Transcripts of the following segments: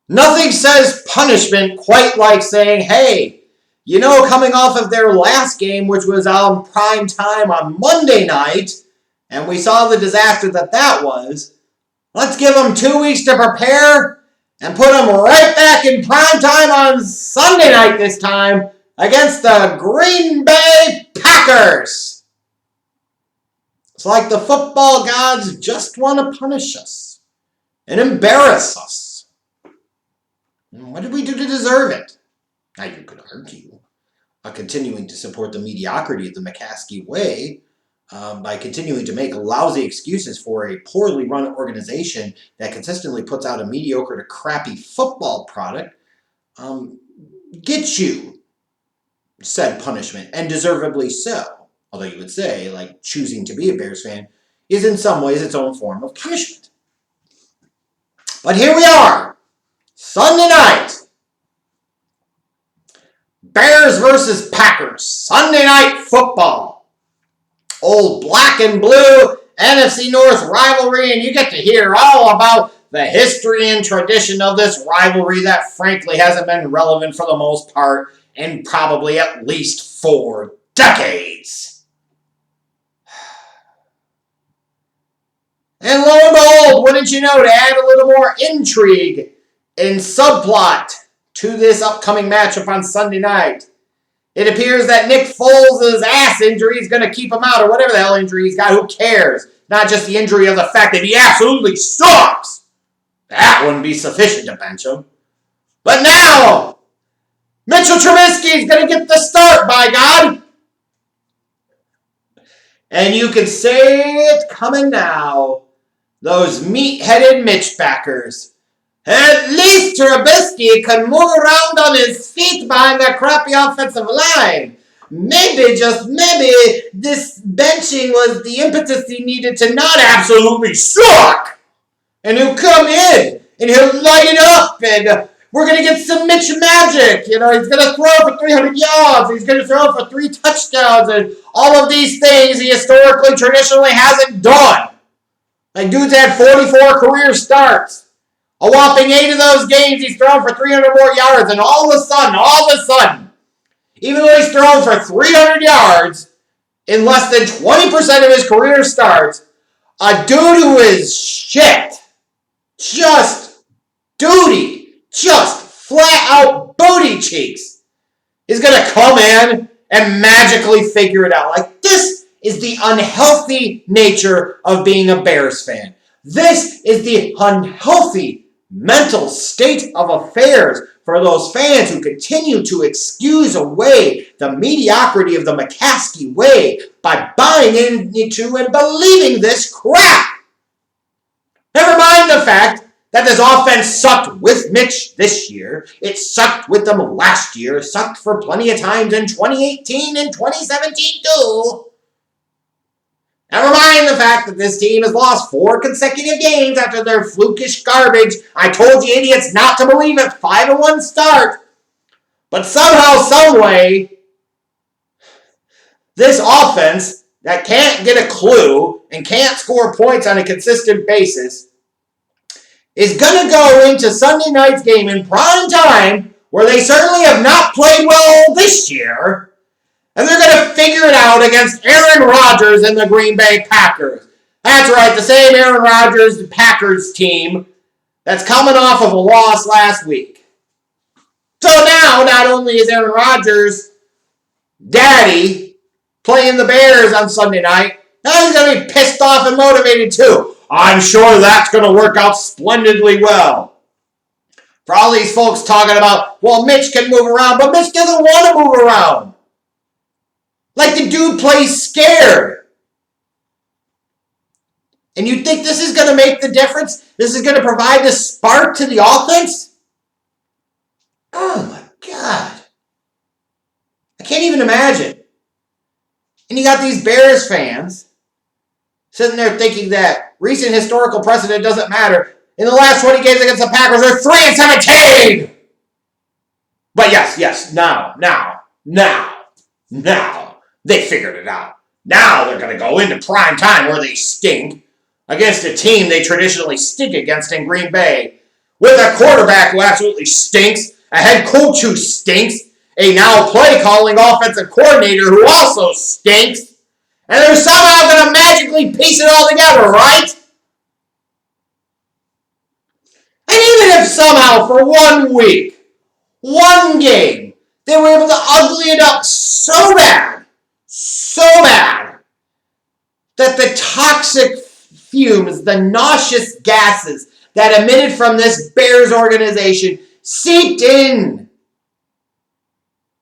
Nothing says punishment quite like saying, hey, coming off of their last game, which was on prime time on Monday night, and we saw the disaster that was, let's give them 2 weeks to prepare and put them right back in prime time on Sunday night this time against the Green Bay Packers. It's like the football gods just want to punish us and embarrass us. What did we do to deserve it? Now you could argue continuing to support the mediocrity of the McCaskey way by continuing to make lousy excuses for a poorly run organization that consistently puts out a mediocre to crappy football product gets you said punishment, and deservedly so. Although you would say, like, choosing to be a Bears fan is in some ways its own form of punishment. But here we are, Sunday night. Bears versus Packers, Sunday night football. Old black and blue NFC North rivalry, and you get to hear all about the history and tradition of this rivalry that frankly hasn't been relevant for the most part in probably at least 4 decades. And lo and behold, wouldn't you know, to add a little more intrigue and subplot to this upcoming matchup on Sunday night, it appears that Nick Foles' ass injury is going to keep him out, or whatever the hell injury he's got. Who cares? Not just the injury of the fact that he absolutely sucks. That wouldn't be sufficient to bench him. But now, Mitchell Trubisky is going to get the start, by God. And you can say it coming now. Those meat-headed Mitch backers. At least Trubisky can move around on his feet behind that crappy offensive line. Maybe, just maybe, this benching was the impetus he needed to not absolutely suck. And he'll come in, and he'll light it up, and we're going to get some Mitch magic. He's going to throw for 300 yards. He's going to throw for 3 touchdowns, and all of these things he historically, traditionally hasn't done. Like, dude's had 44 career starts. A whopping 8 of those games, he's thrown for 300 more yards, and all of a sudden, even though he's thrown for 300 yards in less than 20% of his career starts, a dude who is shit, just flat out booty cheeks, is going to come in and magically figure it out. Like, this is the unhealthy nature of being a Bears fan. This is the unhealthy mental state of affairs for those fans who continue to excuse away the mediocrity of the McCaskey way by buying into and believing this crap. Never mind the fact that this offense sucked with Mitch this year. It sucked with them last year. Sucked for plenty of times in 2018 and 2017 too. Never mind the fact that this team has lost 4 consecutive games after their flukish garbage. I told you idiots not to believe it. 5-1 start. But somehow, someway, this offense that can't get a clue and can't score points on a consistent basis is going to go into Sunday night's game in prime time, where they certainly have not played well this year. And they're going to figure it out against Aaron Rodgers and the Green Bay Packers. That's right, the same Aaron Rodgers Packers team that's coming off of a loss last week. So now, not only is Aaron Rodgers daddy playing the Bears on Sunday night, now he's going to be pissed off and motivated too. I'm sure that's going to work out splendidly well. For all these folks talking about, well, Mitch can move around, but Mitch doesn't want to move around. Like, the dude plays scared. And you think this is going to make the difference? This is going to provide the spark to the offense? Oh, my God. I can't even imagine. And you got these Bears fans sitting there thinking that recent historical precedent doesn't matter. In the last 20 games against the Packers, they're 3-17. But yes, now. They figured it out. Now they're going to go into prime time where they stink against a team they traditionally stink against in Green Bay, with a quarterback who absolutely stinks, a head coach who stinks, a now play-calling offensive coordinator who also stinks, and they're somehow going to magically piece it all together, right? And even if somehow for 1 week, one game, they were able to ugly it up so bad, that the toxic fumes, the nauseous gases that emitted from this Bears organization seeped in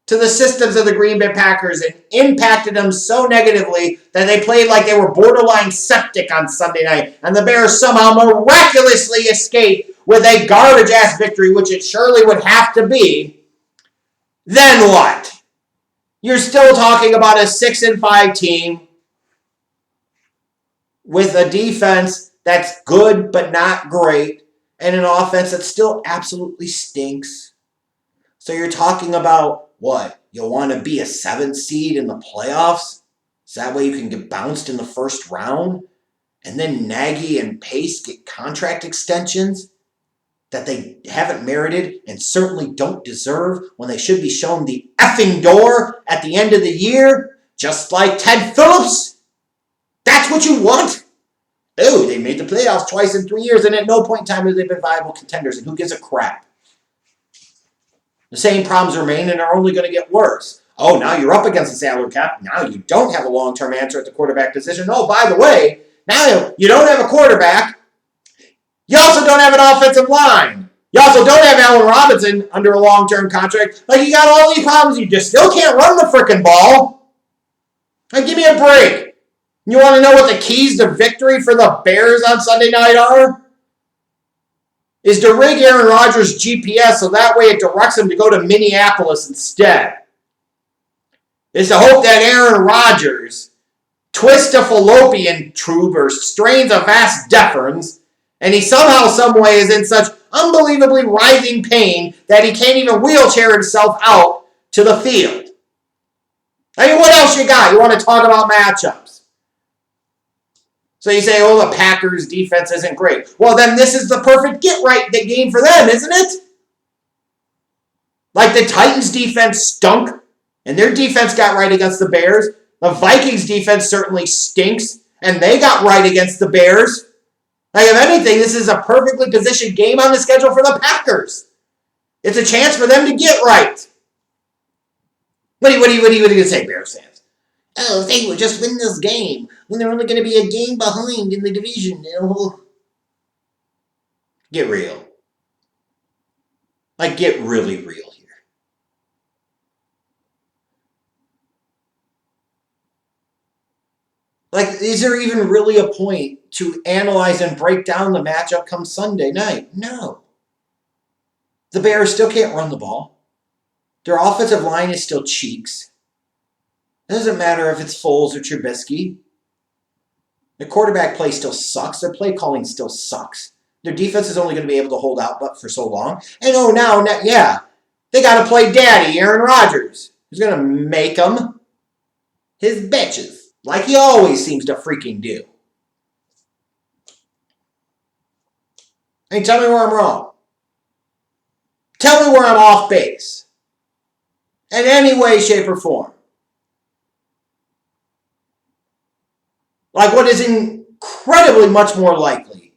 to the systems of the Green Bay Packers and impacted them so negatively that they played like they were borderline septic on Sunday night, and the Bears somehow miraculously escaped with a garbage-ass victory, which it surely would have to be. Then what? You're still talking about a 6-5 team with a defense that's good but not great, and an offense that still absolutely stinks. So you're talking about what? You'll want to be a 7th seed in the playoffs? So that way you can get bounced in the first round? And then Nagy and Pace get contract extensions that they haven't merited and certainly don't deserve when they should be shown the effing door at the end of the year, just like Ted Phillips? That's what you want? Oh, they made the playoffs twice in 3 years, and at no point in time have they been viable contenders, and who gives a crap? The same problems remain and are only going to get worse. Oh, now you're up against the salary cap. Now you don't have a long-term answer at the quarterback position. Oh, by the way, now you don't have a quarterback. You also don't have an offensive line. You also don't have Allen Robinson under a long-term contract. Like, you got all these problems. You just still can't run the frickin' ball. Like, give me a break. You want to know what the keys to victory for the Bears on Sunday night are? Is to rig Aaron Rodgers' GPS so that way it directs him to go to Minneapolis instead. Is to hope that Aaron Rodgers twists a fallopian tube or strains a vas deferens, and he somehow, some way is in such unbelievably writhing pain that he can't even wheelchair himself out to the field. I mean, what else you got? You want to talk about matchups? So you say, oh, the Packers' defense isn't great. Well, then this is the perfect get-right game for them, isn't it? Like the Titans' defense stunk, and their defense got right against the Bears. The Vikings' defense certainly stinks, and they got right against the Bears. Like, if anything, this is a perfectly positioned game on the schedule for the Packers. It's a chance for them to get right. What are you going to say, Bears fans? Oh, if they would just win this game, when they're only going to be a game behind in the division. Get real. Like, get really real here. Like, is there even really a point to analyze and break down the matchup come Sunday night? No. The Bears still can't run the ball. Their offensive line is still cheeks. It doesn't matter if it's Foles or Trubisky. Their quarterback play still sucks. Their play calling still sucks. Their defense is only going to be able to hold out but for so long. And now, they got to play daddy, Aaron Rodgers, who's going to make them his bitches, like he always seems to freaking do. I mean, tell me where I'm wrong. Tell me where I'm off base. In any way, shape, or form. Like, what is incredibly much more likely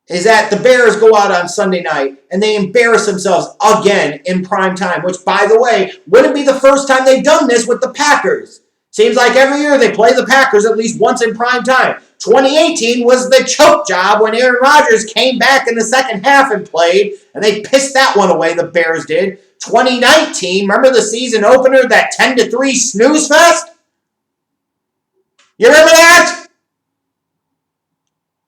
is that the Bears go out on Sunday night and they embarrass themselves again in prime time, which, by the way, wouldn't be the first time they've done this with the Packers. Seems like every year they play the Packers at least once in prime time. 2018 was the choke job when Aaron Rodgers came back in the second half and played, and they pissed that one away, the Bears did. 2019, remember the season opener, that 10-3 snooze fest? You remember that?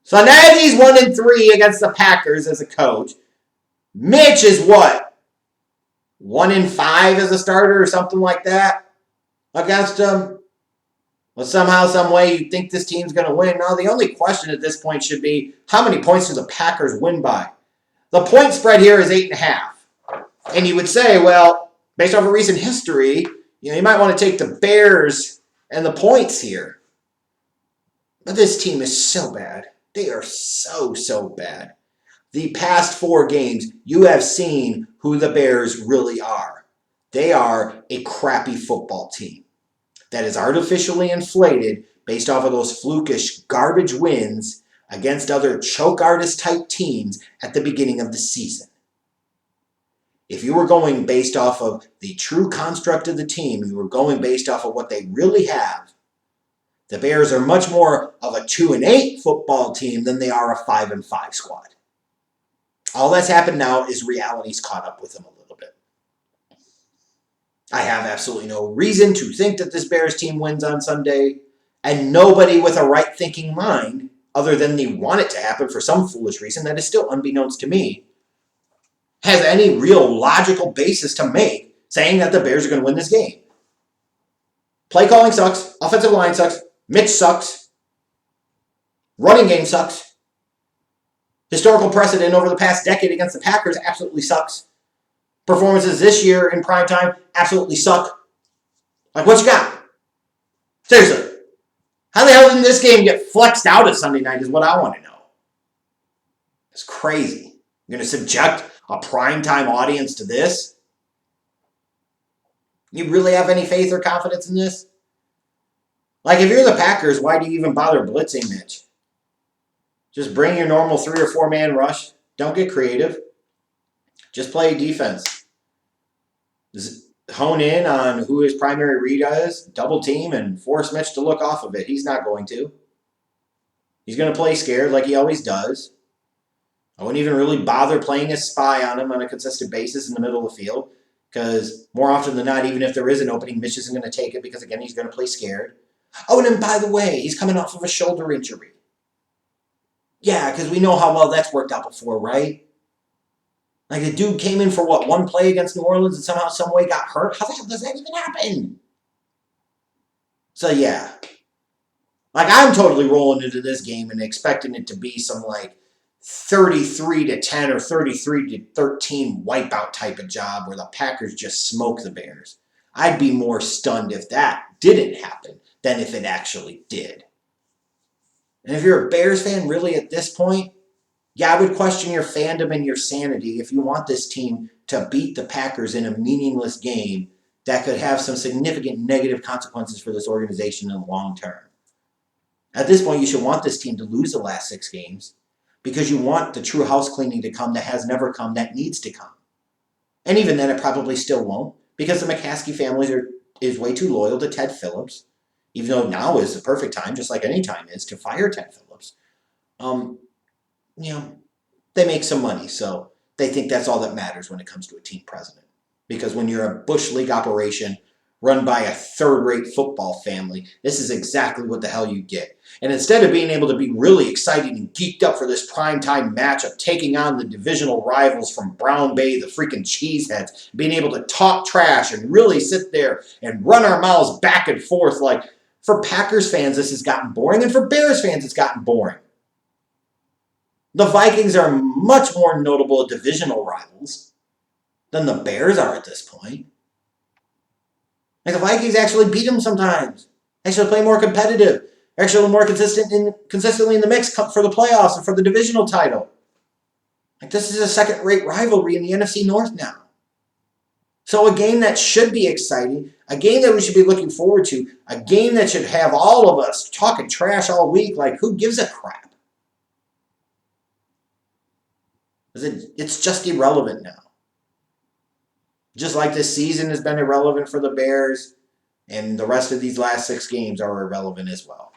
So Nagy's 1-3 against the Packers as a coach. Mitch is what? 1-5 as a starter or something like that against them. Well, somehow, some way, you think this team's going to win. No, the only question at this point should be, how many points do the Packers win by? The point spread here is 8.5. And you would say, well, based off of recent history, you might want to take the Bears and the points here. But this team is so bad. They are so bad. the past 4 games, you have seen who the Bears really are. They are a crappy football team that is artificially inflated based off of those flukish garbage wins against other choke artist type teams at the beginning of the season. If you were going based off of the true construct of the team, you were going based off of what they really have, the Bears are much more of a 2-8 football team than they are a 5-5 squad. All that's happened now is reality's caught up with them a little bit. I have absolutely no reason to think that this Bears team wins on Sunday, and nobody with a right-thinking mind, other than they want it to happen for some foolish reason that is still unbeknownst to me, has any real logical basis to make saying that the Bears are going to win this game. Play calling sucks. Offensive line sucks. Mitch sucks. Running game sucks. Historical precedent over the past decade against the Packers absolutely sucks. Performances this year in primetime absolutely suck. Like, what you got? Seriously. How the hell did this game get flexed out of Sunday night is what I want to know. It's crazy. You're going to subject a primetime audience to this? You really have any faith or confidence in this? Like, if you're the Packers, why do you even bother blitzing Mitch? Just bring your normal 3 or 4 man rush. Don't get creative. Just play defense. Just hone in on who his primary read is, double team, and force Mitch to look off of it. He's not going to. He's going to play scared like he always does. I wouldn't even really bother playing a spy on him on a consistent basis in the middle of the field, because more often than not, even if there is an opening, Mitch isn't going to take it because, again, he's going to play scared. Oh, and then, by the way, he's coming off of a shoulder injury. Yeah, because we know how well that's worked out before, right? Like, the dude came in for, what, 1 play against New Orleans and somehow, some way got hurt? How the hell does that even happen? So, yeah. Like, I'm totally rolling into this game and expecting it to be some, like, 33-10 or 33-13 wipeout type of job where the Packers just smoke the Bears. I'd be more stunned if that didn't happen than if it actually did. And if you're a Bears fan really at this point, yeah, I would question your fandom and your sanity if you want this team to beat the Packers in a meaningless game that could have some significant negative consequences for this organization in the long term. At this point, you should want this team to lose the last 6 games because you want the true house cleaning to come that has never come, that needs to come. And even then, it probably still won't because the McCaskey family is way too loyal to Ted Phillips, even though now is the perfect time, just like any time is, to fire Ted Phillips. They make some money, so they think that's all that matters when it comes to a team president. Because when you're a Bush League operation run by a third-rate football family, this is exactly what the hell you get. And instead of being able to be really excited and geeked up for this primetime matchup, taking on the divisional rivals from Brown Bay, the freaking Cheeseheads, being able to talk trash and really sit there and run our mouths back and forth, like, for Packers fans, this has gotten boring, and for Bears fans, it's gotten boring. The Vikings are much more notable divisional rivals than the Bears are at this point. Like, the Vikings actually beat them sometimes. Actually play more competitive. Actually more consistently in the mix for the playoffs and for the divisional title. Like, this is a second-rate rivalry in the NFC North now. So a game that should be exciting, a game that we should be looking forward to, a game that should have all of us talking trash all week, like, who gives a crap? It's just irrelevant now. Just like this season has been irrelevant for the Bears, and the rest of these last 6 games are irrelevant as well.